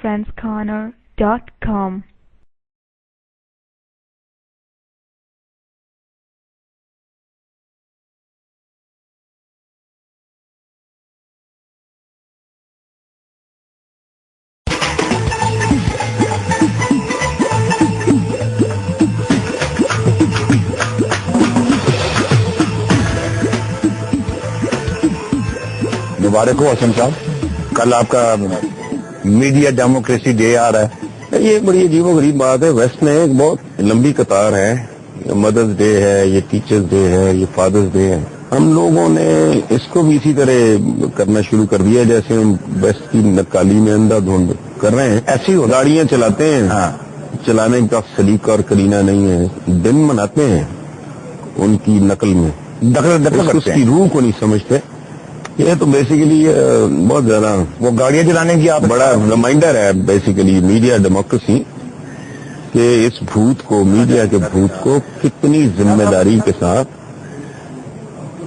SufiansCorner.com. مبارک ہو حسن صاحب، کل آپ کا میڈیا ڈیموکریسی ڈے آ رہا ہے. یہ بڑی عجیب و غریب بات ہے. ویسٹ میں ایک بہت لمبی قطار ہے. مدرس ڈے ہے، یہ ٹیچرز ڈے ہے، یہ فادرز ڈے ہے. ہم لوگوں نے اس کو بھی اسی طرح کرنا شروع کر دیا جیسے ہم ویسٹ کی نکالی میں اندھا دھند کر رہے ہیں. ایسی گاڑیاں چلاتے ہیں، چلانے کا سلیقہ اور کرینہ نہیں ہے. دن مناتے ہیں ان کی نقل میں، اس کی روح کو نہیں سمجھتے. یہ تو بیسیکلی بہت زیادہ وہ گاڑیاں چلانے کی آپ بڑا ریمائنڈر ہے بیسیکلی میڈیا ڈیموکریسی کہ اس بھوت کو، میڈیا کے بھوت کو کتنی ذمہ داری کے ساتھ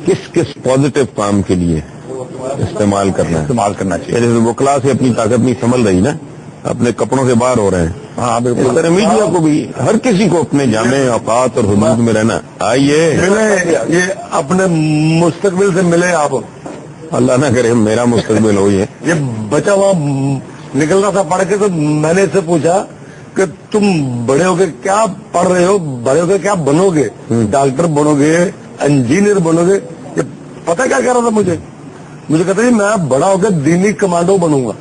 کس پازیٹو کام کے لیے استعمال کرنا چاہیے. جیسے وکلا سے اپنی طاقت نہیں سنبھل رہی نا، اپنے کپڑوں سے باہر ہو رہے ہیں. ہاں بالکل. اس طرح میڈیا کو بھی ہر کسی کو اپنے جامع اوقات اور حدود میں رہنا. آئیے یہ اپنے مستقبل سے ملے آپ. اللہ نہ کرے میرا مستقبل ہو. یہ بچہ وہاں نکل رہا تھا پڑھ کے، تو میں نے اس سے پوچھا کہ تم بڑے ہو کے کیا پڑھ رہے ہو، بڑے ہو کے کیا بنو گے؟ ڈاکٹر بنو گے، انجینئر بنو گے؟ یہ پتہ کیا کہہ رہا تھا مجھے کہتا ہے میں بڑا ہو کے دینی کمانڈو بنوں گا.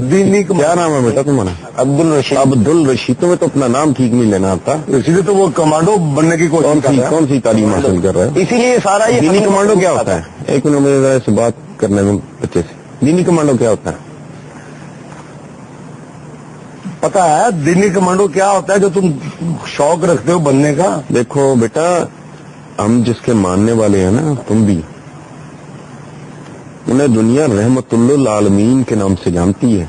کیا نام ہے بیٹا تمہارا؟ عبد الرشید. تمہیں تو اپنا نام ٹھیک نہیں لینا آتا، اسی لیے تو وہ کمانڈو بننے کی کوشش کر رہا ہے. کون سی تعلیم حاصل کر رہا ہے؟ اسی لیے سارا یہ دینی کمانڈو کیا ہوتا ہے؟ ایک منٹ مجھے ذرا سے بات کرنے میں بچے سے. دینی کمانڈو کیا ہوتا ہے؟ پتا ہے دینی کمانڈو کیا ہوتا ہے جو تم شوق رکھتے ہو بننے کا؟ دیکھو بیٹا، ہم جس کے ماننے والے ہیں نا، تم بھی، انہیں دنیا رحمت للعالمین کے نام سے جانتی ہے.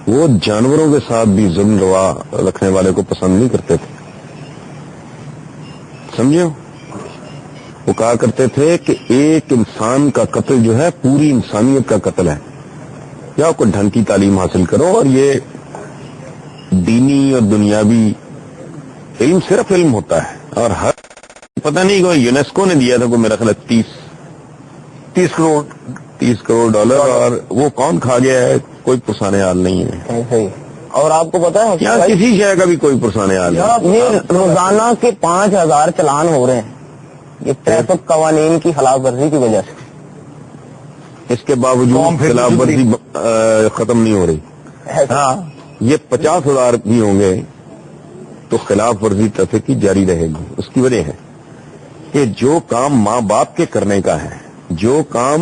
وہ جانوروں کے ساتھ بھی ظلم روا رکھنے والے کو پسند نہیں کرتے تھے. سمجھے؟ وہ کہا کرتے تھے کہ ایک انسان کا قتل جو ہے پوری انسانیت کا قتل ہے. یا کوئی ڈھنگ کی تعلیم حاصل کرو. اور یہ دینی اور دنیاوی علم صرف علم ہوتا ہے. اور ہر پتہ نہیں کوئی یونیسکو نے دیا تھا، کوئی میرا خیال 30 کروڑ ڈالر، اور وہ کون کھا گیا ہے کوئی پرسانے حال نہیں ہے. اور آپ کو پتا ہے کیا کسی شے کا بھی کوئی پرسانے حال ہے؟ یہ روزانہ کے 5000 چلان ہو رہے ہیں یہ ٹریفک قوانین کی خلاف ورزی کی وجہ سے. اس کے باوجود خلاف ورزی ختم نہیں ہو رہی. ہاں یہ 50,000 بھی ہوں گے تو خلاف ورزی ٹریفک کی جاری رہے گی. اس کی وجہ ہے کہ جو کام ماں باپ کے کرنے کا ہے، جو کام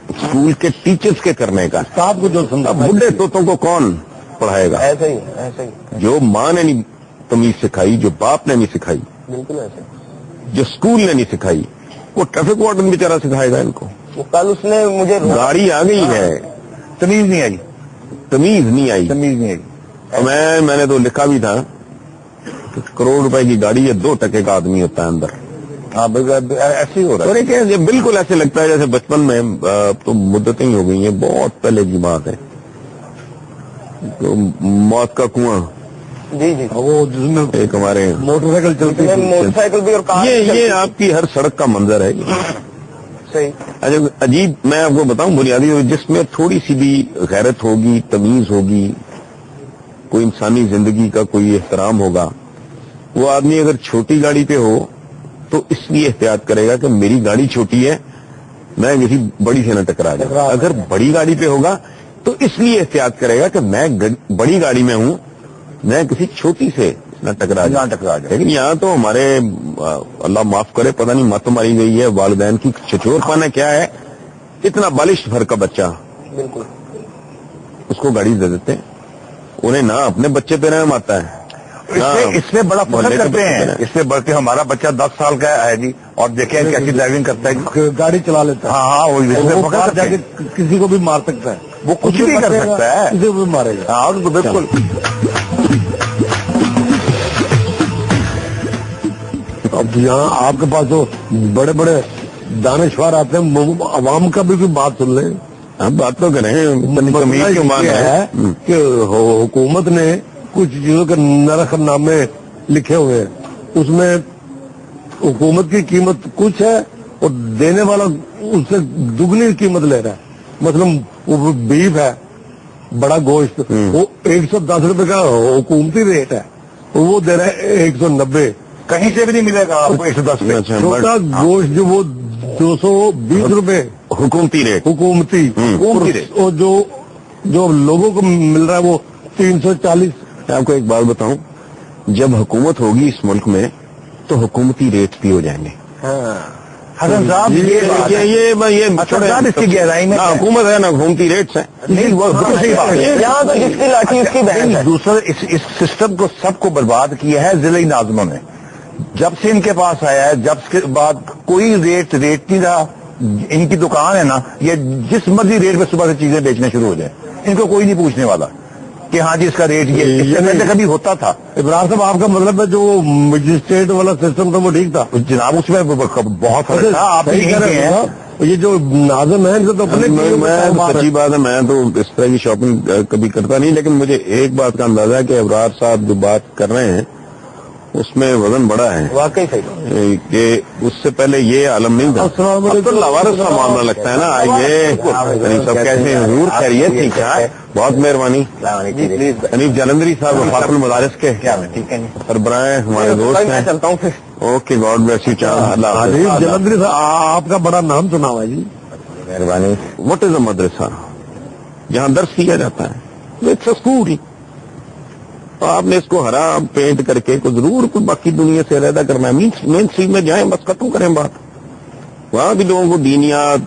اسکول کے ٹیچرز کے کرنے کا ہے، آپ کو جو سمجھا بڈھے طوطوں کو کون پڑھائے گا؟ ایسا ہی جو ماں نے نہیں تمیز سکھائی، جو باپ نے نہیں سکھائی، بالکل ایسے جو اسکول نے نہیں سکھائی، وہ ٹریفک وارڈن بیچارہ سکھائے گا ان کو. کل اس نے مجھے گاڑی آ گئی ہے، تمیز نہیں آئی. اور میں نے تو لکھا بھی تھا کہ کروڑ روپے کی گاڑی ہے، 2 ٹکے کا آدمی ہوتا ہے اندر. ہاں ایسے ہی ہو رہا ہے. یہ بالکل ایسے لگتا ہے جیسے بچپن میں، تو مدتیں ہی ہو گئی ہیں، بہت پہلے کی بات ہے، تو موت کا کنواں. جی وہ جس میں ایک ہمارے موٹر سائیکل چلتی ہے، موٹر سائیکل بھی اور کار. یہ آپ کی ہر سڑک کا منظر ہے. صحیح. اچھا عجیب، میں آپ کو بتاؤں بنیادی جس میں تھوڑی سی بھی غیرت ہوگی، تمیز ہوگی، کوئی انسانی زندگی کا کوئی احترام ہوگا، وہ آدمی اگر چھوٹی گاڑی پہ ہو تو اس لیے احتیاط کرے گا کہ میری گاڑی چھوٹی ہے، میں کسی بڑی سے نہ ٹکرا جاؤں. اگر بڑی گاڑی پہ ہوگا تو اس لیے احتیاط کرے گا کہ میں بڑی گاڑی میں ہوں، میں کسی چھوٹی سے نہ ٹکرا جاؤں. لیکن یہاں تو ہمارے اللہ معاف کرے، پتہ نہیں مت ماری گئی ہے والدین کی چچور پانا کیا ہے. اتنا بالش بھر کا بچہ بالکل اس کو گاڑی دے دیتے ہیں. انہیں نہ اپنے بچے پہ رحم آتا ہے، اس میں بڑا فخر کرتے ہیں. اس سے بڑھ کے ہمارا بچہ 10 سال کا ہے جی، اور دیکھیں کیسی ڈرائیونگ کرتا ہے، گاڑی چلا لیتا ہے. ہاں وہ جا کے کسی کو بھی مار سکتا ہے، وہ کچھ بھی کر سکتا ہے، کسی کو بھی مارے گا. ہاں بالکل. اب یہاں آپ کے پاس تو بڑے بڑے دانشور آتے ہیں، عوام کا بھی بات سن لیں. آپ بات تو کریں کمیل کیوں مان ہے کہ حکومت نے کچھ چیزوں کے نرخ نامے لکھے ہوئے ہیں، اس میں حکومت کی قیمت کچھ ہے اور دینے والا اس سے دگنی قیمت لے رہا ہے. مثلا بیف ہے، بڑا گوشت، وہ 110 روپے کا حکومتی ریٹ ہے، وہ دے رہا ہے 190. کہیں سے بھی نہیں ملے گا آپ کو 110 پہ. چھوٹا گوشت جو وہ 220 روپے حکومتی ریٹ. حکومتی ریٹ. اور جو لوگوں کو مل رہا ہے وہ 340. میں آپ کو ایک بات بتاؤں، جب حکومت ہوگی اس ملک میں تو حکومتی ریٹ بھی ہو جائیں گے. حسن صاحب یہ حسن صاحب اس کی گہرائی میں نہ حکومت ہے نہ حکومتی ریٹس ہیں. نہیں، وہ صحیح بات ہے. یہاں تو جس کی لاٹھی اس کی بہن ہے. دوسرا اس سسٹم کو سب کو برباد کیا ہے ضلعی ناظموں نے. جب سے ان کے پاس آیا ہے، جب کے بعد کوئی ریٹ نہیں رہا. ان کی دکان ہے نا، یہ جس مرضی ریٹ پہ صبح سے چیزیں بیچنا شروع ہو جائیں، ان کو کوئی نہیں پوچھنے والا کہ ہاں جی اس کا ریٹ یہ اس سے پہلے کبھی ہوتا تھا. ابراہیم صاحب، آپ کا مطلب ہے جو مجسٹریٹ والا سسٹم تھا وہ ٹھیک تھا؟ جناب اس میں بہت فرق تھا. آپ صحیح کہہ رہے ہیں. یہ جو ناظم ہے ان سے تو اپنے میں سچی بات ہے، میں تو اس طرح کی شاپنگ کبھی کرتا نہیں، لیکن مجھے ایک بات کا اندازہ ہے کہ ابرار صاحب جو بات کر رہے ہیں اس میں وزن بڑا ہے. واقعی صحیح. کہ اس سے پہلے یہ عالم نہیں تھا. السلام علیکم. اب تو لوارس کا معاملہ لگتا ہے نا. یہ سب کیسے حضور خیریت ٹھیک ہے، بہت مہربانی. حنیف جلندری صاحب وفاق المدارس کے سربراہ ہمارے دوست ہیں. چلتا ہوں پھر. Okay, God bless you. اللہ حنیف جلندری صاحب، آپ کا بڑا نام سنا ہوا ہے جی. مہربانی. واٹ از اے مدرسہ؟ جہاں درس کیا جاتا ہے. It's a school. آپ نے اس کو ہرا پینٹ کر کے ضرور کوئی باقی دنیا سے علیحدہ کرنا ہے. مین اسٹریم میں جائیں، بس ختم کریں بات. وہاں بھی لوگوں کو دینیات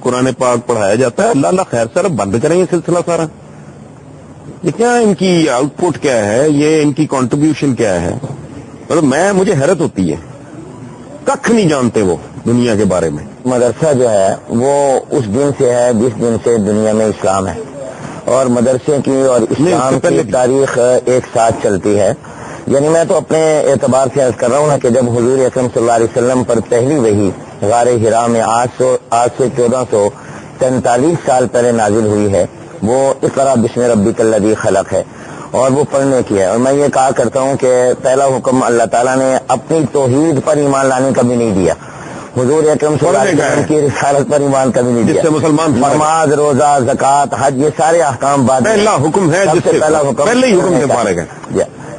قرآن پاک پڑھایا جاتا ہے. اللہ اللہ خیر سر بند کریں یہ سلسلہ سارا. یہ کیا ان کی آؤٹ پٹ کیا ہے، یہ ان کی کنٹریبیوشن کیا ہے؟ مطلب مجھے حیرت ہوتی ہے، ککھ نہیں جانتے وہ دنیا کے بارے میں. مدرسہ جو ہے وہ اس دن سے ہے جس دن سے دنیا میں اسلام ہے، اور مدرسے کی اور اسلام کی تاریخ ایک ساتھ چلتی ہے. یعنی میں تو اپنے اعتبار سے عرض کر رہا ہوں نا کہ جب حضور اکرم صلی اللہ علیہ وسلم پر پہلی وحی غار حرا میں آج سے 1443 سال پہلے نازل ہوئی ہے، وہ اقرا بسم ربک الذی خلق ہے، اور وہ پڑھنے کی ہے. اور میں یہ کہا کرتا ہوں کہ پہلا حکم اللہ تعالیٰ نے اپنی توحید پر ایمان لانے کا بھی نہیں دیا، حضور اکرم صلی اللہ علیہ وسلم کی رسالت پر ایمان کبھی نہیں دیا. جس سے مسلمان نماز، روزہ، زکوٰۃ، حج، یہ سارے احکام بعد پہلا حکم ہے، جس سے پہلا حکم پہلے ہی حکم سے فارغ ہے.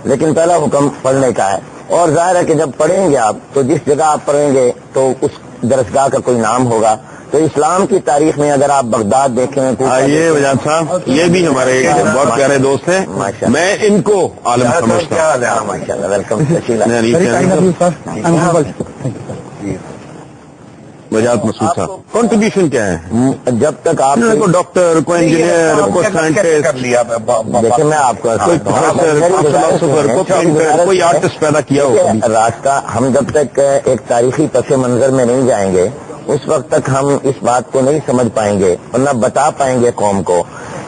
لیکن پہلا حکم پڑھنے کا ہے. اور ظاہر ہے کہ جب پڑھیں گے آپ تو جس جگہ آپ پڑھیں گے تو اس درسگاہ کا کوئی نام ہوگا. تو اسلام کی تاریخ میں اگر آپ بغداد دیکھیں، یہ وجاد صاحب یہ بھی ہمارے بہت پیارے دوست ہیں، میں ان کو عالم سمجھتا ہوں. ماشاء اللہ، ویلکم. وجاد مسعود صاحب، کنٹریبیوشن کیا ہے؟ جب تک آپ کوئی ڈاکٹر، کوئی انجینئر، کوئی سائنٹسٹ، دیکھیں میں آپ کو کوئی فلاسفر، کوئی پینٹر، کوئی آرٹسٹ پیدا کیا ہو. راستہ ہم جب تک ایک تاریخی پس منظر میں نہیں جائیں گے اس وقت تک ہم اس بات کو نہیں سمجھ پائیں گے اور نہ بتا پائیں گے قوم کو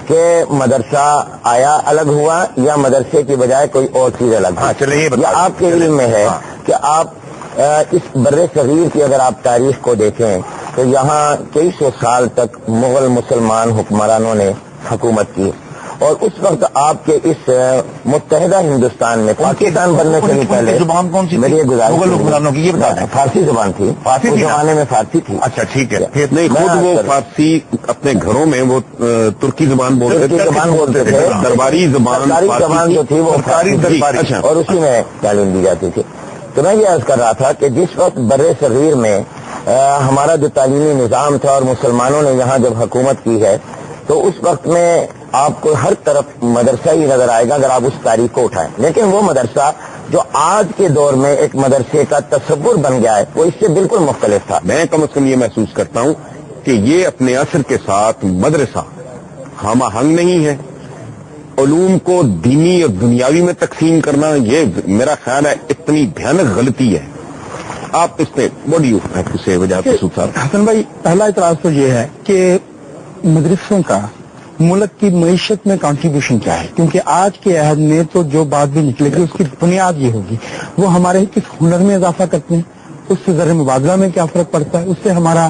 کہ مدرسہ آیا الگ ہوا یا مدرسے کی بجائے کوئی اور چیز الگ. یہ آپ کے علم میں ہے کہ آپ اس بر صغیر کی اگر آپ تاریخ کو دیکھیں تو یہاں کئی سو سال تک مغل مسلمان حکمرانوں نے حکومت کی، اور اس وقت آپ کے اس متحدہ ہندوستان میں پاکستان بننے سے بھی پہلے زبان کون سی میری یہ گزارش مغل حکمرانوں کی، یہ بتا دیں. فارسی زبان تھی. فارسی اس زمانے میں فارسی تھی. اچھا ٹھیک ہے. نہیں، خود وہ فارسی اپنے گھروں میں وہ ترکی زبان بولتے تھے، درباری زبان جو تھی وہ درباری، اور اسی میں تعلیم دی جاتی تھی. تو میں یہ عرض کر رہا تھا کہ جس وقت بر صغیر میں ہمارا جو تعلیمی نظام تھا اور مسلمانوں نے یہاں جب حکومت کی ہے تو اس وقت میں آپ کو ہر طرف مدرسہ ہی نظر آئے گا اگر آپ اس تاریخ کو اٹھائیں. لیکن وہ مدرسہ جو آج کے دور میں ایک مدرسے کا تصور بن گیا ہے وہ اس سے بالکل مختلف تھا. میں کم از کم یہ محسوس کرتا ہوں کہ یہ اپنے اثر کے ساتھ مدرسہ ہم آہنگ نہیں ہے. علوم کو دینی اور دنیاوی میں تقسیم کرنا یہ میرا خیال ہے اتنی بھیانک غلطی ہے. آپ اس پہ بوڈی سے وجہ حسن بھائی، پہلا اعتراض تو یہ ہے کہ مدرسوں کا ملک کی معیشت میں کنٹریبیوشن کیا ہے، کیونکہ آج کے عہد میں تو جو بات بھی نکلے گی اس کی بنیاد یہ ہوگی وہ ہمارے کس ہنر میں اضافہ کرتے ہیں، اس سے زر مبادلہ میں کیا فرق پڑتا ہے، اس سے ہمارا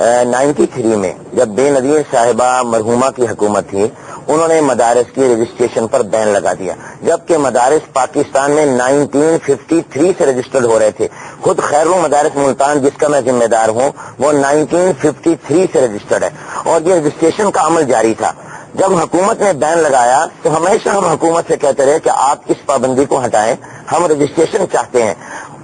93 میں جب بے نظیر صاحبہ مرحومہ کی حکومت تھی انہوں نے مدارس کی رجسٹریشن پر بین لگا دیا، جبکہ مدارس پاکستان میں 1953 سے رجسٹرڈ ہو رہے تھے. خود خیر المدارس ملتان جس کا میں ذمہ دار ہوں وہ 1953 سے رجسٹرڈ ہے اور یہ رجسٹریشن کا عمل جاری تھا. جب حکومت نے بین لگایا تو ہمیشہ ہم حکومت سے کہتے رہے کہ آپ اس پابندی کو ہٹائیں، ہم رجسٹریشن چاہتے ہیں،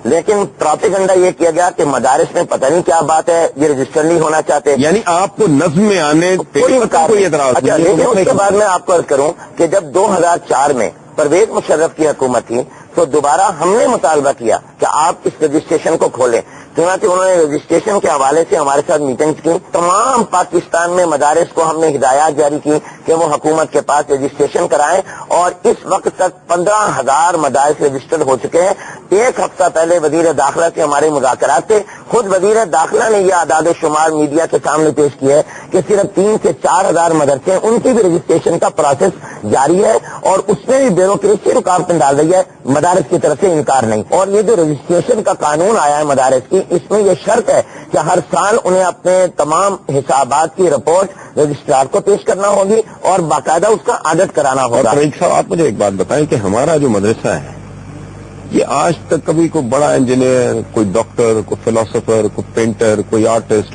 لیکن پراپیگنڈا یہ کیا گیا کہ مدارس میں پتہ نہیں کیا بات ہے، یہ رجسٹر نہیں ہونا چاہتے. یعنی آپ کو نظم میں آنے کوئی اعتراض. اچھا لیکن اس کے بعد میں آپ کو عرض کروں کہ جب 2004 میں پرویز مشرف کی حکومت تھی تو دوبارہ ہم نے مطالبہ کیا کہ آپ اس رجسٹریشن کو کھولیں. چنانچہ انہوں نے رجسٹریشن کے حوالے سے ہمارے ساتھ میٹنگز کی. تمام پاکستان میں مدارس کو ہم نے ہدایات جاری کی کہ وہ حکومت کے پاس رجسٹریشن کرائیں اور اس وقت تک 15,000 مدارس رجسٹرڈ ہو چکے ہیں. ایک ہفتہ پہلے وزیر داخلہ سے ہمارے مذاکرات تھے، خود وزیر داخلہ نے یہ اعداد و شمار میڈیا کے سامنے پیش کیا ہے کہ صرف 3 سے 4,000 مدرسے ان کی بھی رجسٹریشن کا پروسیس جاری ہے اور اس میں بھی بیوروکریسی رکاوٹیں ڈال رہی ہے، مدارس کی طرف سے انکار نہیں. اور یہ جو رجسٹریشن کا قانون آیا ہے مدارس کی، اس میں یہ شرط ہے کہ ہر سال انہیں اپنے تمام حسابات کی رپورٹ رجسٹرار کو پیش کرنا ہوگی اور باقاعدہ اس کا آڈٹ کرانا ہوگا. صاحب آپ مجھے ایک بات بتائیں کہ ہمارا جو مدرسہ ہے یہ آج تک کبھی کوئی بڑا انجینئر، کوئی ڈاکٹر، کوئی فلاسفر، کوئی پینٹر، کوئی آرٹسٹ،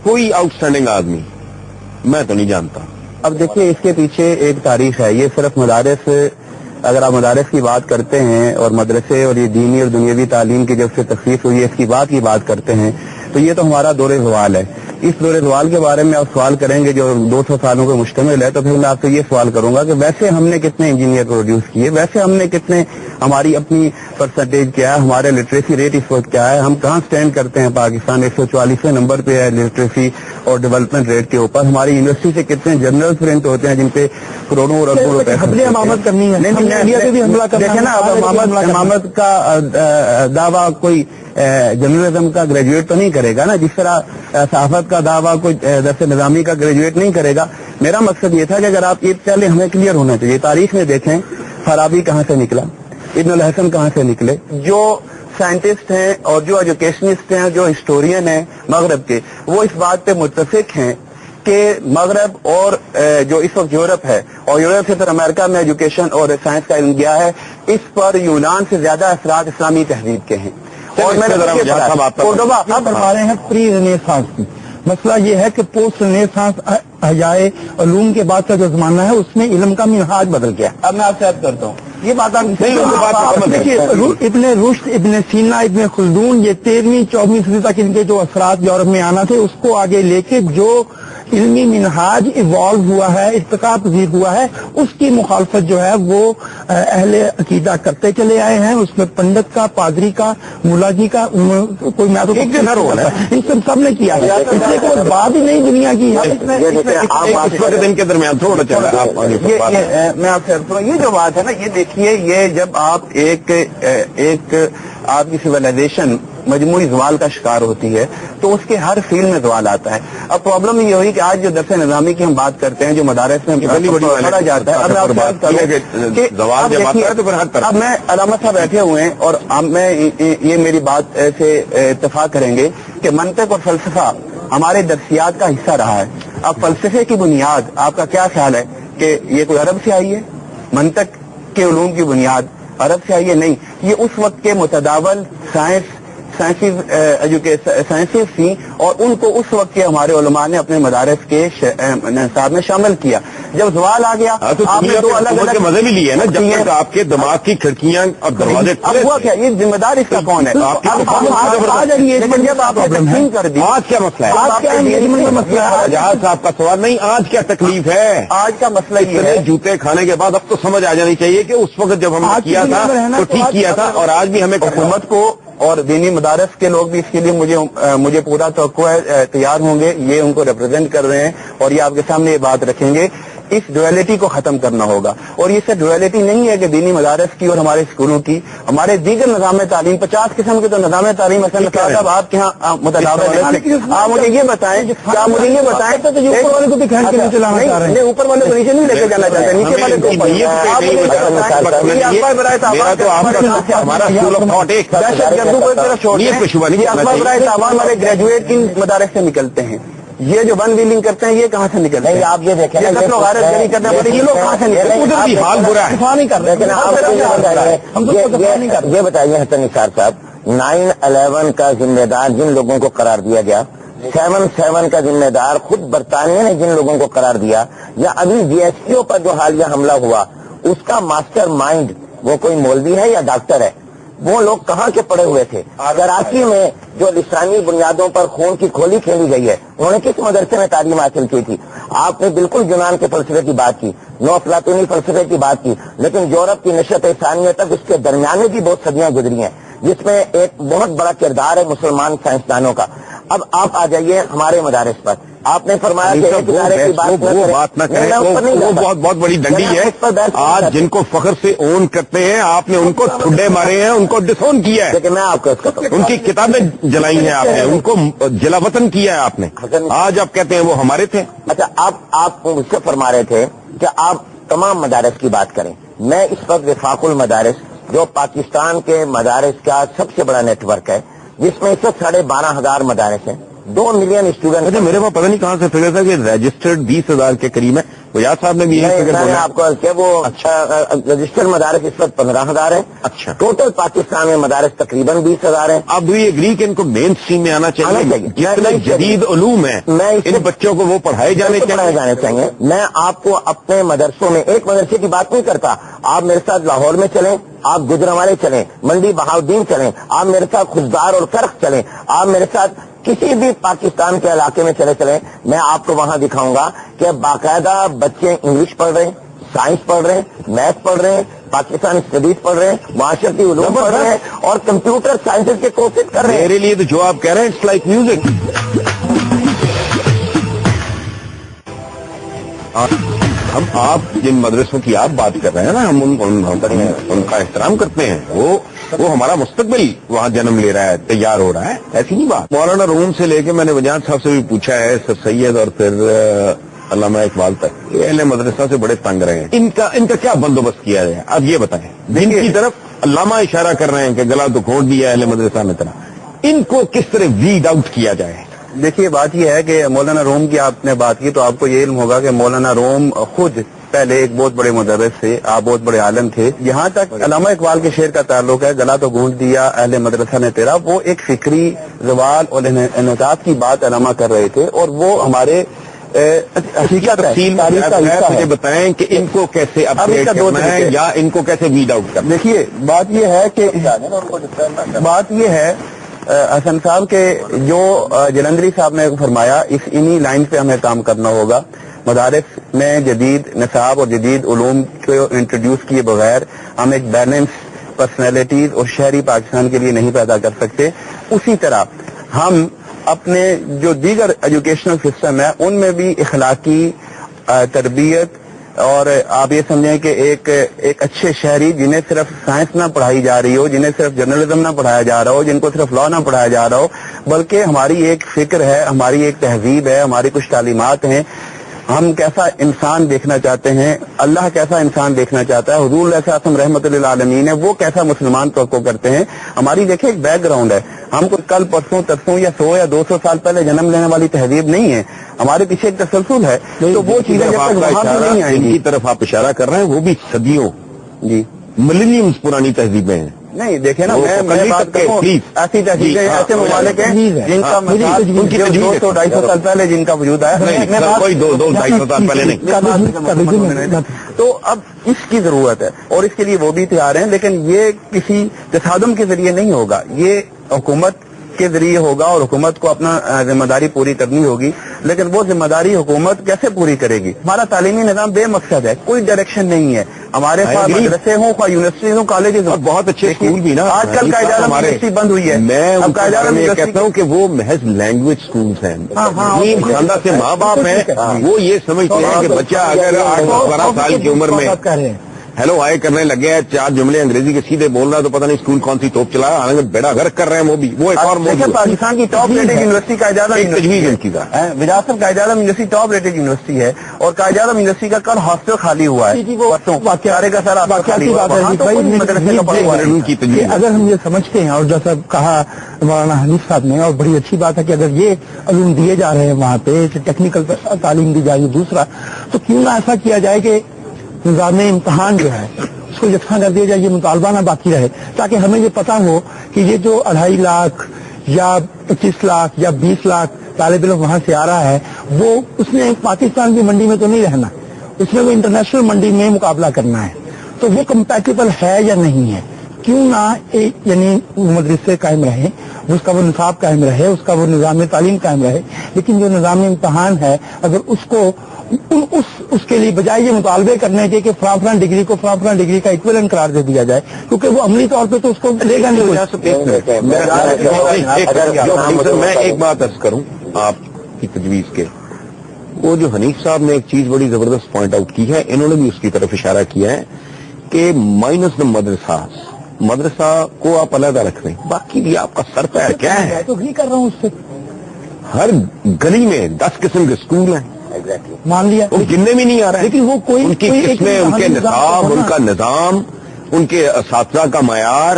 کوئی آؤٹ اسٹینڈنگ آدمی میں تو نہیں جانتا. اب دیکھیے اس کے پیچھے ایک تاریخ ہے. یہ صرف مدارس، اگر آپ مدارس کی بات کرتے ہیں اور مدرسے اور یہ دینی اور دنیاوی تعلیم کی جب سے تخصیص ہوئی ہے اس کی بات کرتے ہیں تو یہ تو ہمارا دور زوال ہے. اس دور زوال کے بارے میں آپ سوال کریں گے جو 200 سالوں پہ مشتمل ہے، تو پھر میں آپ سے یہ سوال کروں گا کہ ویسے ہم نے کتنے انجینئر پروڈیوس کیے، ویسے ہم نے کتنے، ہماری اپنی پرسنٹیج کیا ہے، ہمارے لٹریسی ریٹ اس وقت کیا ہے، ہم کہاں سٹینڈ کرتے ہیں. پاکستان 144ویں نمبر پہ ہے لٹریسی اور ڈیولپمنٹ ریٹ کے اوپر. ہماری یونیورسٹی سے کتنے جرنل پرنٹ ہوتے ہیں جن پہ کروڑوں اور اربوں روپے امامت کرنی ہے. دیکھیں نا اب امامت کا دعویٰ کوئی جرنلزم کا گریجویٹ تو نہیں کرے گا نا، جس طرح صحافت کا دعویٰ کوئی درس نظامی کا گریجویٹ نہیں کرے گا. میرا مقصد یہ تھا کہ اگر آپ یہ پہلے ہمیں کلیئر ہونا چاہیے. تاریخ میں دیکھیں فارابی کہاں سے نکلا، ابن الحسن کہاں سے نکلے. جو سائنٹسٹ ہیں اور جو ایجوکیشنسٹ ہیں، جو ہسٹورین ہیں مغرب کے، وہ اس بات پہ متفق ہیں کہ مغرب اور جو اس وقت یورپ ہے اور یورپ سے پھر امریکہ میں ایجوکیشن اور سائنس کا علم گیا ہے، اس پر یونان سے زیادہ اثرات اسلامی تہذیب کے ہیں. اور میں ہمارے ہیں پری رنیسانس کی. مسئلہ یہ ہے کہ پوسٹ رنیسانس حیائے علوم کے بعد کا جو زمانہ ہے اس میں علم کا منہاج بدل گیا. اب میں آپ سے عرض کرتا ہوں یہ بات دیکھیے ابن رشد، ابن سینا، ابن خلدون، یہ 13ویں 14ویں صدی تک ان کے جو اثرات یورپ میں آنا تھے اس کو آگے لے کے جو علمی منہاج ایوالو ہوا ہے، ارتقاء پذیر ہوا ہے، اس کی مخالفت جو ہے وہ اہل عقیدہ کرتے چلے آئے ہیں. اس میں پنڈت کا، پادری کا، ملا جی کا کوئی میں تو ان سب نے کیا ہے. کوئی بات ہی نہیں دنیا کی. ان کے درمیان تھوڑا میں آپ سے یہ جو بات ہے نا، یہ دیکھیے، یہ جب آپ ایک آپ کی سویلائزیشن مجموعی زوال کا شکار ہوتی ہے تو اس کے ہر فیلڈ میں زوال آتا ہے. اب پرابلم یہ ہوئی کہ آج جو درس نظامی کی ہم بات کرتے ہیں جو مدارس میں پڑھا جاتا ہے، اب میں علامت صاحب بیٹھے ہوئے ہیں اور میں یہ میری بات سے اتفاق کریں گے کہ منطق اور فلسفہ ہمارے درسیات کا حصہ رہا ہے. اب فلسفے کی بنیاد آپ کا کیا خیال ہے کہ یہ کوئی عرب سے آئی ہے؟ منطق کے علوم کی بنیاد عرب سے آئی ہے؟ نہیں، یہ اس وقت کے متداول سائنسز تھیں اور ان کو اس وقت کے ہمارے علماء نے اپنے مدارس کے نصاب میں شامل کیا. جب زوال آ گیا آپ نے دو الگ الگ مزے بھی لیے نا، جب تک آپ کے دماغ کی کھڑکیاں اور دروازے ہوا کیا، یہ ذمہ دار اس کا کون ہے؟ کر دی. آج کیا مسئلہ ہے؟ جہاز صاحب کا سوال نہیں، آج کیا تکلیف ہے؟ آج کا مسئلہ یہ ہے، جوتے کھانے کے بعد اب تو سمجھ آ جانی چاہیے کہ اس وقت جب ہم نے کیا تھا تو ٹھیک کیا تھا اور آج بھی ہمیں حکومت کو اور دینی مدارس کے لوگ بھی اس کے لیے مجھے پورا توقع ہے تیار ہوں گے. یہ ان کو ریپرزینٹ کر رہے ہیں اور یہ آپ کے سامنے یہ بات رکھیں گے اس ڈویلٹی کو ختم کرنا ہوگا. اور یہ صرف ڈویلٹی نہیں ہے کہ دینی مدارس کی اور ہمارے اسکولوں کی، ہمارے دیگر نظام تعلیم 50 قسم کے تو نظام تعلیم صاحب آپ کے یہاں متداول ہے. آپ مجھے یہ بتائیں کہ آپ مجھے یہ بتائیں اوپر والے کو بھی کھینچ کے نیچے لانا چاہ رہے ہیں. اوپر والے کو نیچے نہیں لے کے جانا چاہتے، نیچے والے کو دہشت گردوں کو ایک طرف چھوڑیے. اخبار برائے تعاون ہمارے گریجویٹ کی مدارس سے نکلتے ہیں، یہ جو ون ویلنگ کرتے ہیں یہ کہاں سے نکلتے ہیں؟ آپ یہ دیکھیں یہ قتل و غارت جاری کرنے والے یہ لوگ کہاں سے نکلتے ہیں؟ ادھر بھی حال برا ہے، دفاع نہیں کر رہے. یہ بتائیے حسن نثار صاحب، 9/11 کا ذمہ دار جن لوگوں کو قرار دیا گیا، 7/7 کا ذمہ دار خود برطانیہ نے جن لوگوں کو قرار دیا، یا ابھی GSTO پر جو حالیہ حملہ ہوا اس کا ماسٹر مائنڈ وہ کوئی مولوی ہے یا ڈاکٹر ہے؟ وہ لوگ کہاں کے پڑے ہوئے تھے؟ کراچی میں جو لسانی بنیادوں پر خون کی کھولی کھیلی گئی ہے، انہوں نے کس مدرسے میں تعلیم حاصل کی تھی؟ آپ نے بالکل یونان کے فلسفے کی بات کی، نو افلاطونی فلسفے کی بات کی، لیکن یورپ کی نشت ثانیہ تک اس کے درمیان میں بھی بہت صدیاں گزری ہیں، جس میں ایک بہت بڑا کردار ہے مسلمان سائنسدانوں کا. اب آپ آ جائیے ہمارے مدارس پر. آپ نے فرمایا کہ ایک ادارے کی بات نہ کریں، وہ بہت بڑی ڈنڈی ہے. آج جن کو فخر سے اون کرتے ہیں آپ نے ان کو ٹھڈے مارے ہیں، ان کو ڈسون کیا ہے. لیکن میں آپ کو ان کی کتابیں جلائی ہیں آپ نے، ان کو جلا وطن کیا ہے آپ نے. آج آپ کہتے ہیں وہ ہمارے تھے. اچھا آپ مجھ سے فرما رہے تھے کہ آپ تمام مدارس کی بات کریں. میں اس وقت وفاق المدارس جو پاکستان کے مدارس کا سب سے بڑا نیٹ ورک ہے، جس میں اس وقت 12,500 مدارس ہیں، 2 ملین اسٹوڈنٹ. میرے پاس پتہ نہیں کہاں سے فگر تھا کہ رجسٹرڈ 20,000 کے قریب ہے. ویاض صاحب نے بھی میں نے آپ کو کیا وہ رجسٹرڈ مدارس اس وقت 15,000 ہیں. اچھا، ٹوٹل پاکستان میں مدارس تقریباً 20,000 ہیں. اب بھی اگری کہ ان کو مین اسٹریم میں آنا چاہیے. جتنے جدید علوم ہیں ان بچوں کو وہ پڑھائے جانے چاہیے. میں آپ کو اپنے مدرسوں میں ایک مدرسے کی بات نہیں کرتا. آپ میرے ساتھ لاہور میں چلیں، آپ گجرانوالے چلیں، منڈی بہاؤدین چلیں، آپ میرے ساتھ خزدار اور کرخ چلیں، آپ میرے ساتھ کسی بھی پاکستان کے علاقے میں چلیں، میں آپ کو وہاں دکھاؤں گا کہ باقاعدہ بچے انگلش پڑھ رہے ہیں، سائنس پڑھ رہے ہیں، میتھ پڑھ رہے ہیں، پاکستان اسٹڈیز پڑھ رہے ہیں، معاشرتی علوم پڑھ رہے ہیں اور کمپیوٹر سائنسز کے کورسز کر رہے ہیں. میرے لیے تو جو آپ کہہ رہے ہیں اٹس لائک میوزک. ہم آپ جن مدرسوں کی آپ بات کر رہے ہیں نا، ہم ان کا احترام کرتے ہیں. وہ ہمارا مستقبل وہاں جنم لے رہا ہے، تیار ہو رہا ہے، ایسی نہیں بات. مولانا روم سے لے کے میں نے وجاہت صاحب سے بھی پوچھا ہے، سر سید اور پھر علامہ اقبال تک، یہ اہل مدرسہ سے بڑے تنگ رہے ہیں. ان کا کیا بندوبست کیا جائے؟ اب یہ بتائیں. جن کی طرف علامہ اشارہ کر رہے ہیں کہ گلا تو کھوٹ دیا اہل مدرسہ میں طرح، ان کو کس طرح ویڈ آؤٹ کیا جائے؟ دیکھیے بات یہ ہے کہ مولانا روم کی آپ نے بات کی تو آپ کو یہ علم ہوگا کہ مولانا روم خود پہلے ایک بہت بڑے مدرس تھے، آپ بہت بڑے عالم تھے. یہاں تک علامہ اقبال کے شعر کا تعلق ہے، گلا تو گونج دیا اہل مدرسہ نے تیرا، وہ ایک فکری زوال اور انحطاط کی بات علامہ کر رہے تھے اور وہ ہمارے حقیقت مجھے بتائیں کہ ان کو کیسے اپڈیٹ کرنا ہے یا ان کو کیسے ویڈ آؤٹ کرنا. دیکھیے بات یہ ہے کہ حسن صاحب کے جو جلندری صاحب نے فرمایا، انہی لائن پہ ہمیں کام کرنا ہوگا. مدارس میں جدید نصاب اور جدید علوم کو انٹروڈیوس کیے بغیر ہم ایک بیلنس پرسنالٹیز اور شہری پاکستان کے لیے نہیں پیدا کر سکتے. اسی طرح ہم اپنے جو دیگر ایجوکیشنل سسٹم ہے ان میں بھی اخلاقی تربیت اور آپ یہ سمجھیں کہ ایک اچھے شہری جنہیں صرف سائنس نہ پڑھائی جا رہی ہو، جنہیں صرف جرنلزم نہ پڑھایا جا رہا ہو، جن کو صرف لا نہ پڑھایا جا رہا ہو، بلکہ ہماری ایک فکر ہے، ہماری ایک تہذیب ہے، ہماری کچھ تعلیمات ہیں. ہم کیسا انسان دیکھنا چاہتے ہیں، اللہ کیسا انسان دیکھنا چاہتا ہے، حضور علیہ السلام رحمت للعالمین ہے، وہ کیسا مسلمان توقع کرتے ہیں. ہماری دیکھیں ایک بیک گراؤنڈ ہے. ہم کو کل پرسوں ترسوں یا 100 یا 200 سال پہلے جنم لینے والی تہذیب نہیں ہے، ہمارے پیچھے ایک تسلسل ہے. تو وہ چیزیں جب تک وہاں بھی نہیں آئیں گی، کی طرف آپ اشارہ کر رہے ہیں، وہ بھی صدیوں جی ملینیمز پرانی تہذیبیں ہیں. نہیں دیکھیں نا، میں بات کروں ایسی تہذیبیں ایسے ممالک ہیں جن کا 200-250 سال پہلے جن کا وجود آیا، کوئی 200-250 سال پہلے نہیں. تو اب اس کی ضرورت ہے اور اس کے لیے وہ بھی تیار ہیں، لیکن یہ کسی تصادم کے ذریعے نہیں ہوگا. یہ حکومت کے ذریعے ہوگا اور حکومت کو اپنا ذمہ داری پوری کرنی ہوگی، لیکن وہ ذمہ داری حکومت کیسے پوری کرے گی؟ ہمارا تعلیمی نظام بے مقصد ہے، کوئی ڈائریکشن نہیں ہے. ہمارے پاس مدرسے ہوں، یونیورسٹیز ہوں، کالجز ہوں، بہت اچھے اسکول بھی نا. آج کل قائد اعظم یونیورسٹی بند ہوئی ہے. میں اب قائد اعظم یہ کہتا ہوں کہ وہ محض لینگویج اسکولس ہیں. خاندہ سے ماں باپ ہیں، وہ یہ سمجھتے ہیں کہ بچہ اگر 8-12 سال کی عمر میں ہیلو ہائی کرنے لگے ہیں، 4 جملے انگریزی کے سیدھے بول رہا ہے، تو پتہ نہیں اسکول کون سی توپ چلا ہے. حالانکہ بیڑا غرق کر رہے ہیں وہ ایک اور موضوع. پاکستان کی top rated university Quaid Azam تجویز ان کی وراثت Quaid Azam university top rated university ہے، اور قائد اعظم یونیورسٹی کا کل ہاسٹل خالی ہوا ہے. سارے کا سارا اگر ہم یہ سمجھتے ہیں، اور جیسا کہا مولانا حنیف صاحب نے، اور بڑی اچھی بات ہے کہ اگر یہ علوم دیے جا رہے ہیں وہاں پہ، ٹیکنیکل تعلیم دی جائے. دوسرا تو کیوں نہ ایسا کیا جائے کہ نظام امتحان جو ہے اس کو یکساں کر دیا جائے، یہ مطالبہ نہ باقی رہے، تاکہ ہمیں یہ پتہ ہو کہ یہ جو 2.5 لاکھ یا 25 لاکھ یا 20 لاکھ طالب علم وہاں سے آ رہا ہے، وہ اس نے پاکستان کی منڈی میں تو نہیں رہنا، اس میں وہ انٹرنیشنل منڈی میں مقابلہ کرنا ہے. تو وہ کمپیٹیبل ہے یا نہیں ہے؟ کیوں نہ یعنی مدرسے قائم رہے، اس کا وہ نصاب قائم رہے، اس کا وہ نظام تعلیم قائم رہے، لیکن جو نظام امتحان ہے اگر اس کو اس کے لیے بجائے یہ مطالبے کرنے کے کہ فلاں ڈگری کو فلاں ڈگری کا ایکویلنٹ قرار دے دیا جائے، کیونکہ وہ عملی طور پہ تو اس کو لے گا نہیں. میں ایک بات عرض کروں آپ کی تجویز کے، وہ جو حنیف صاحب نے ایک چیز بڑی زبردست پوائنٹ آؤٹ کی ہے، انہوں نے بھی اس کی طرف اشارہ کیا ہے کہ مائنس مدرسہ کو آپ علیحدہ رکھ دیں، باقی بھی آپ کا سر پیر کیا ہے. تو بھی کر رہا ہوں اس سے، ہر گلی میں 10 قسم کے اسکول ہیں، مان لیا وہ گننے بھی نہیں آ رہے، لیکن وہ کوئی ان کی قسمیں، ان کے نصاب، ان کا نظام، ان کے اساتذہ کا معیار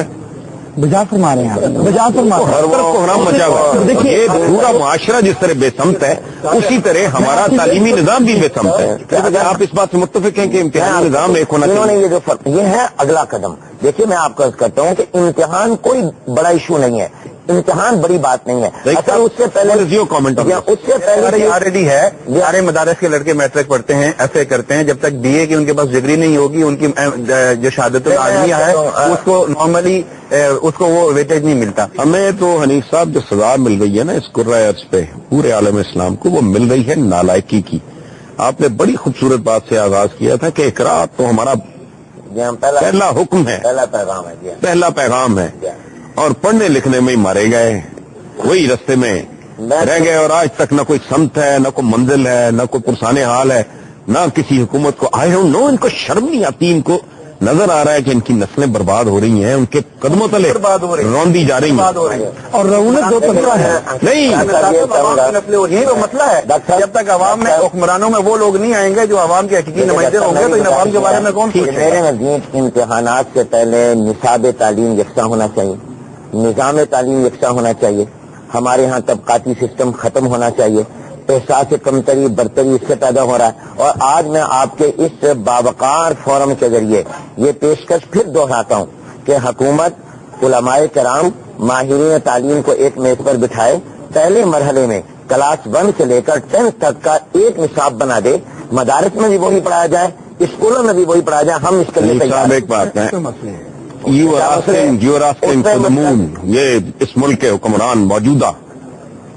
بجا فرما رہے ہیں، بجا فرما ہر طرف کوحرام مچا ہوا ہے. دیکھیے پورا معاشرہ جس طرح بے سمت ہے، اسی طرح ہمارا تعلیمی نظام بھی بے سمت ہے. آپ اس بات سے متفق ہیں کہ امتحانی نظام ایک ہونا چاہیے؟ یہ جو فرق یہ ہے اگلا قدم. دیکھیے میں آپ کو عرض کرتا ہوں کہ امتحان کوئی بڑا ایشو نہیں ہے، امتحان بڑی بات نہیں ہے. اچھا اس سے پہلے آلریڈی ہے، سارے مدارس کے لڑکے میٹرک پڑھتے ہیں، ایف اے کرتے ہیں، جب تک بی اے کی ان کے پاس ڈگری نہیں ہوگی، ان کی جو شہادت العالمیہ ہے اس کو نارملی اس کو وہ ویٹیج نہیں ملتا. ہمیں تو حنیف صاحب جو سزا مل رہی ہے نا اس قرۂ ارض پہ پورے عالم اسلام کو، وہ مل رہی ہے نالائکی کی. آپ نے بڑی خوبصورت بات سے آغاز کیا تھا کہ اقرار تو ہمارا پہلا حکم ہے، پہلا پیغام ہے، اور پڑھنے لکھنے میں ہی مارے گئے، وہی رستے میں رہ گئے، اور آج تک نہ کوئی سمت ہے، نہ کوئی منزل ہے، نہ کوئی پرسان حال ہے، نہ کسی حکومت کو آئے ہوں. ان کو شرم نہیں آتی، ان کو نظر آ رہا ہے کہ ان کی نسلیں برباد ہو رہی ہیں، ان کے قدموں تلے روندی جا رہی ہیں، اور رونق جو طبقہ ہے نہیں یہی تو مسئلہ ہے. جب تک عوام میں حکمرانوں میں وہ لوگ نہیں آئیں گے جو عوام کے حقیقی نمائندے ہوں گے، تو ان عوام کے بارے میں کون سوچے گا؟ میرے نزدیک امتحانات سے پہلے نصاب تعلیم یکساں ہونا چاہیے، نظام تعلیم یکساں ہونا چاہیے، ہمارے ہاں طبقاتی سسٹم ختم ہونا چاہیے. احساس کمتری برتری اس سے پیدا ہو رہا ہے. اور آج میں آپ کے اس باوقار فورم کے ذریعے یہ پیشکش پھر دہراتا ہوں کہ حکومت علماء کرام ماہرین تعلیم کو ایک میز پر بٹھائے، پہلے مرحلے میں کلاس 1 سے لے کر 10 تک کا ایک نصاب بنا دے، مدارس میں بھی وہی پڑھایا جائے، اسکولوں میں بھی وہی پڑھایا جائے. ہم اس کے لیے تیار ہیں. ایک بات ہے، you are asking for the moon. یہ اس ملک کے حکمران موجودہ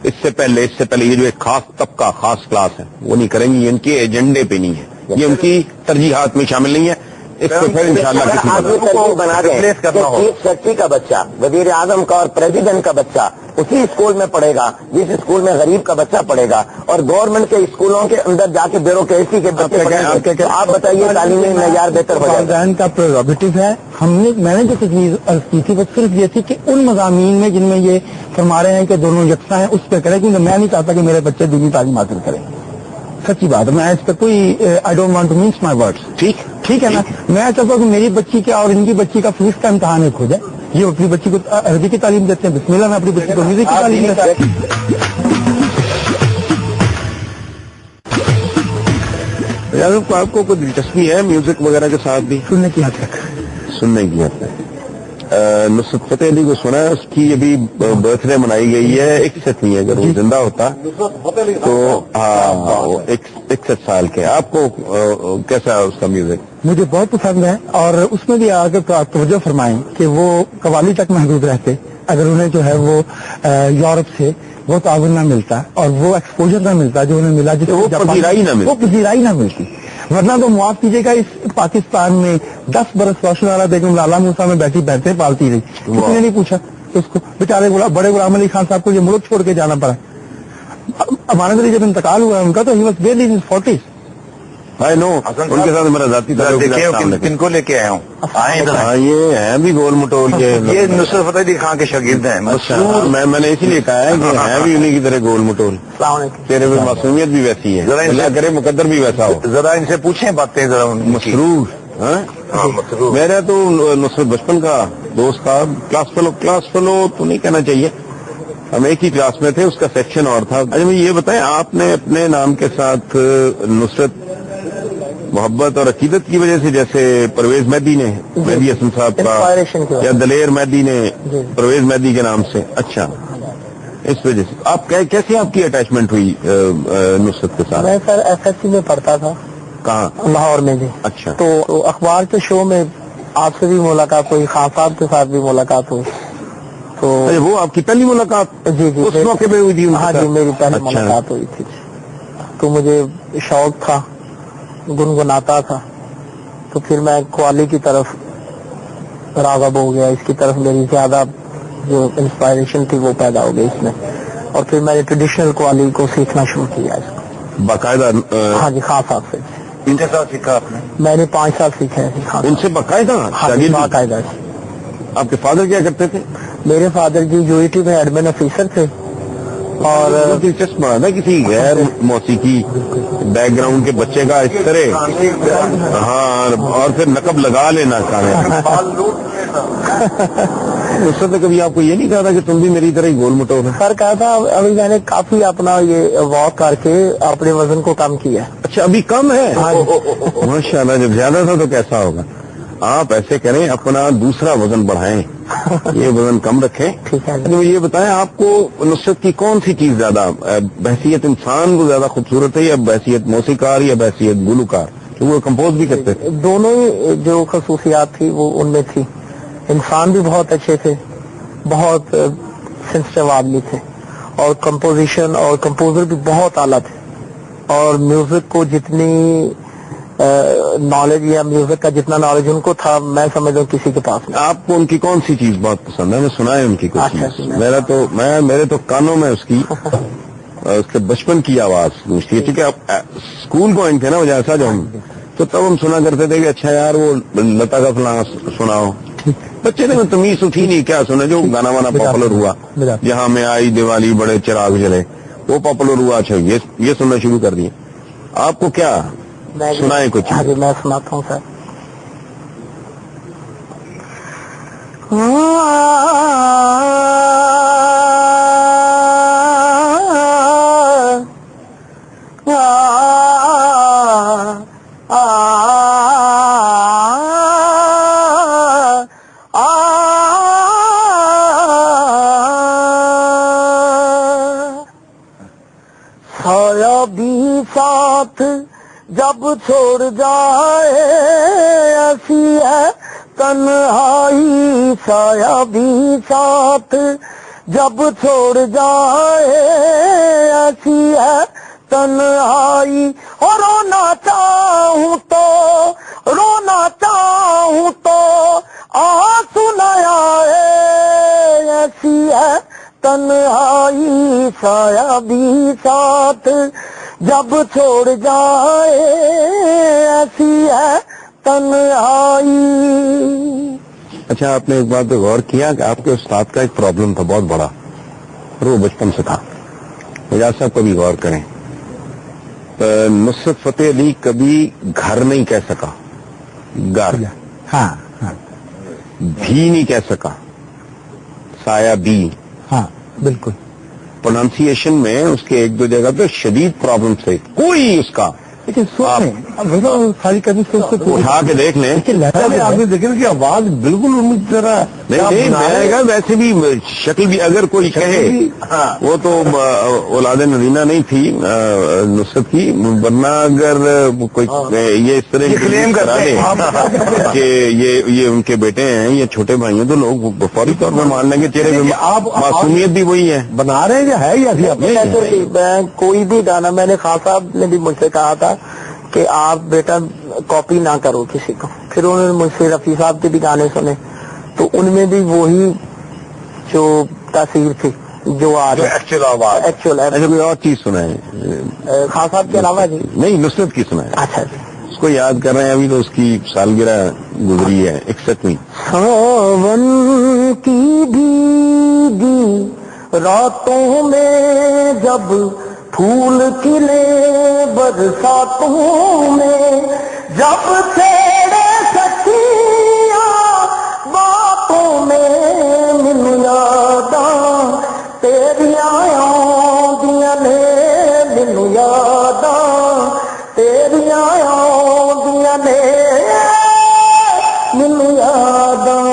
اس سے پہلے یہ جو ایک خاص طبقہ، خاص کلاس ہے، وہ نہیں کریں گے، یہ ان کے ایجنڈے پہ نہیں ہے، یہ ان کی ترجیحات میں شامل نہیں ہے. اس کو پھر انشاءاللہ کسی ترتیب بنا دیں کہ چیف سیکرٹری کا بچہ، وزیر اعظم کا اور پریزیڈنٹ کا بچہ اسی اسکول میں پڑھے گا جس اسکول میں غریب کا بچہ پڑھے گا، اور گورنمنٹ کے اسکولوں کے اندر جا کے بیوروکریسی کے بچے پڑھیں گے. آپ بتائیے تعلیمی معیار بہتر ہو جائے گا. کا پریروگیٹو ہے. میں نے جو تجویز کی تھی وہ صرف یہ تھی کہ ان مضامین میں جن میں یہ فرما رہے ہیں کہ دونوں یکساں ہیں اس پہ کریں، کیونکہ میں نہیں چاہتا کہ میرے بچے دینی تعلیم حاصل کریں. سچی بات ہے، میں اس پہ کوئی I don't want to mince my words. ٹھیک ہے نا، میں چاہتا ہوں کہ میری بچی کا اور ان کی بچی کا فزکس کا امتحان ایک ہو جائے. یہ اپنی بچی کو عربی کی تعلیم دیتے ہیں، بسم اللہ میں اپنی بچی کو میوزک کی تعلیم دیتا ہے. آپ کو کوئی دلچسپی ہے میوزک وغیرہ کے ساتھ بھی؟ سننے کی حد تک. نصرت فتح علی کو سنا ہے، اس کی ابھی برتھ ڈے منائی گئی ہے. 61 نہیں ہے، اگر وہ زندہ ہوتا تو 61 سال کے. آپ کو کیسا ہے اس کا میوزک؟ مجھے بہت پسند ہے، اور اس میں بھی اگر آپ توجہ فرمائیں کہ وہ قوالی تک محدود رہتے اگر انہیں جو ہے وہ یورپ سے وہ تعاون نہ ملتا اور وہ ایکسپوجر نہ ملتا جو انہیں ملا، جس وہ پذیرائی نہ ملتی، ورنہ تو معاف کیجیے گا اس پاکستان میں 10 برس روشن والا بیگم لالا موسیٰ میں بیٹھی بہنیں پالتی رہی، کسی نے نہیں پوچھا اس کو، بیچارے بڑے غلام علی خان صاحب کو یہ ملک چھوڑ کے جانا پڑا. ہمارے اندر جب انتقال ہوا ان کا تو he was barely in 40s. آئی نو، ان کے ساتھ میرا ذاتی کن کو لے کے آیا ہوں؟ ہاں یہ ہیں بھی گول مٹول کے، یہ نصرت فتح علی خان کے شاگرد ہیں. اچھا میں نے اسی لیے کہا ہے کہ ہیں بھی انہیں کی طرح گول مٹول. تیرے میں معصومیت بھی ویسی ہے، اللہ کرے مقدر بھی ویسا ہو. ذرا ان سے پوچھیں باتیں ذرا. مسرور میرا تو نصرت بچپن کا دوست تھا، کلاس فلو تو نہیں کہنا چاہیے، ہم ایک ہی کلاس میں تھے، اس کا سیکشن اور تھا. اچھا مجھے یہ بتائیں، آپ نے اپنے نام کے ساتھ نصرت محبت اور عقیدت کی وجہ سے، جیسے پرویز مہدی نے مہدی حسن صاحب کا، یا دلیر مہدی نے پرویز مہدی کے نام سے، اچھا اس وجہ سے آپ کیسے آپ کی اٹیچمنٹ ہوئی نصرت کے ساتھ؟ میں سر ایف ایس سی میں پڑھتا تھا. کہاں؟ لاہور میں جی. اچھا. تو اخبار کے شو میں آپ سے بھی ملاقات ہوئی، خان صاحب کے ساتھ بھی ملاقات ہوئی. تو وہ آپ کی پہلی ملاقات جی اس موقع پہ ہوئی تھی؟ ہاں جی میری پہلی ملاقات ہوئی تھی. تو مجھے شوق تھا، گنگناتا تھا، تو پھر میں قوالی کی طرف راغب ہو گیا، اس کی طرف میری زیادہ جو انسپائریشن تھی وہ پیدا ہو گئی اس میں، اور پھر میں نے ٹریڈیشنل قوالی کو سیکھنا شروع کیا اس کو باقاعدہ. ہاں جی خان صاحب سے. ان کے ساتھ سیکھا آپ نے؟ میں نے 5 سال سیکھا ہے خان ان سے باقاعدہ؟ باقاعدہ. آپ کے فادر کیا کرتے تھے؟ میرے father G U E T میں ایڈمن آفیسر تھے. اور دلچسپ بات ہے کسی غیر موسیقی بیک گراؤنڈ کے بچے کا اس طرح، ہاں، اور پھر نقب لگا لینا کھانے. اس نے کبھی آپ کو یہ نہیں کہا تھا کہ تم بھی میری طرح ہی گول مٹول ہے؟ سر کہا تھا، ابھی میں نے کافی اپنا یہ واک کر کے اپنے وزن کو کم کیا. اچھا ابھی کم ہے؟ ماشاء اللہ. جب زیادہ تھا تو کیسا ہوگا؟ آپ ایسے کریں، اپنا دوسرا وزن بڑھائیں، یہ وزن کم رکھیں. ٹھیک ہے. یہ بتائیں، آپ کو نصرت کی کون سی چیز زیادہ بحثیت انسان کو زیادہ خوبصورت ہے، یا بحثیت موسیقار، یا بحثیت گلوکار؟ کہ وہ کمپوز بھی کرتے تھے. دونوں ہی جو خصوصیات تھی وہ ان میں تھی. انسان بھی بہت اچھے تھے، بہت سینسٹیو آدمی تھے، اور کمپوزیشن اور کمپوزر بھی بہت اعلیٰ تھے، اور میوزک کو جتنی نالج یا میوزک کا جتنا نالج ان کو تھا میں سمجھتا ہوں کسی کے پاس نہیں. آپ کو ان کی کون سی چیز بہت پسند ہے؟ میں سنا ہے ان کی کچھ چیز. میرے تو کانوں میں اس کی اس کے بچپن کی آواز گونجتی ہے، کیونکہ آپ اسکول گوئنگ تھے نا وہ جیسا جو ہم، تو تب ہم سنا کرتے تھے کہ اچھا یار وہ لتا کا فلاں سناؤ. بچے نے تمیز اٹھی نہیں، کیا سنا جو گانا وانا پاپولر ہوا، جہاں میں آئی دیوالی بڑے چراغ جلے، وہ پاپولر ہوا. اچھا یہ سننا شروع کر دیا. آپ کو کیا سنائیں کچھ؟ ہاں جی میں سناتا ہوں سر. سایہ بھی ساتھ جب چھوڑ جائے ایسی ہے تنہائی، سایہ بھی ساتھ جب چھوڑ جائے ایسی ہے تنہائی، اور رونا چاہوں تو آنسو نہ آئے ایسی ہے تنہائی، سایہ بھی ساتھ جب چھوڑ جائے ایسی ہے تنہائی. اچھا آپ نے ایک بات پہ غور کیا کہ آپ کے استاد کا ایک پرابلم تھا بہت بڑا، اور وہ بچپن سے تھا. اعجاز صاحب کبھی غور کریں، نصرت فتح علی کبھی گھر نہیں کہہ سکا، گھر ہاں بھی نہیں کہہ سکا، سایہ بھی. ہاں بالکل. پروننسیشن میں اس کے ایک دو جگہ پہ شدید پرابلم تھے، کوئی اس کا. لیکن ساری کبھی اٹھا کے دیکھ لیں، آپ نے دیکھا کہ آواز بالکل ان کی طرح نہیں میں کہا ویسے بھی شکل بھی اگر کوئی کہے وہ تو اولاد نرینہ نہیں تھی نصرت کی، ورنہ اگر کوئی یہ اس طرح کلیم کرا دے کہ یہ ان کے بیٹے ہیں یا چھوٹے بھائی ہیں تو لوگ فوری طور پر مان لیں گے چہرے پہ معصومیت بھی وہی ہے. بنا رہے ہیں یا ہے یا کوئی بھی گانا، میں نے خان صاحب نے بھی مجھ سے کہا تھا کہ آپ بیٹا کاپی نہ کرو کسی کو، پھر انہوں نے مجھ سے رفیع صاحب کے بھی گانے سنے تو ان میں بھی وہی جو تاثیر تھی جو آج ایکچوئل. ایسا کوئی اور چیز سنا ہے خان صاحب کے علاوہ جی؟ نہیں نصرت کی سنا ہے. اچھا جی، اس کو یاد کر رہے ہیں، ابھی تو اس کی سالگرہ گزری ہے 61ویں. ساون کی بھیگی راتوں میں جب پھول کھلے برساتوں میں جب چھیڑے سکیاں باتوں میں مینوں یاداں تیریاں آؤندیاں نے، مینوں یاداں تیریاں آؤندیاں نے، مینوں یاداں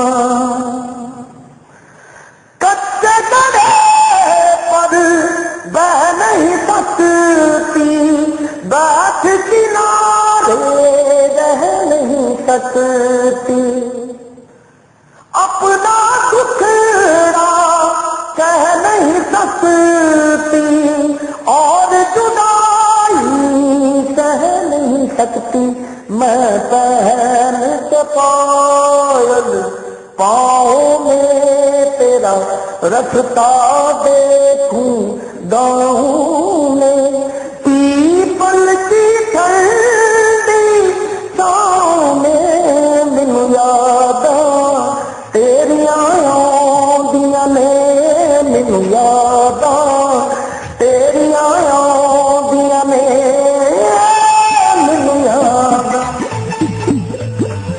کچے گڑے پر بہ نہیں سکتی، بیٹھ کنارے رہ نہیں سکتی، اپنا دکھڑا کہہ نہیں سکتی اور جدائی سہ نہیں سکتی. میں پہن کے پائل پاؤں میں تیرا رکھتا دیکھوں گاؤں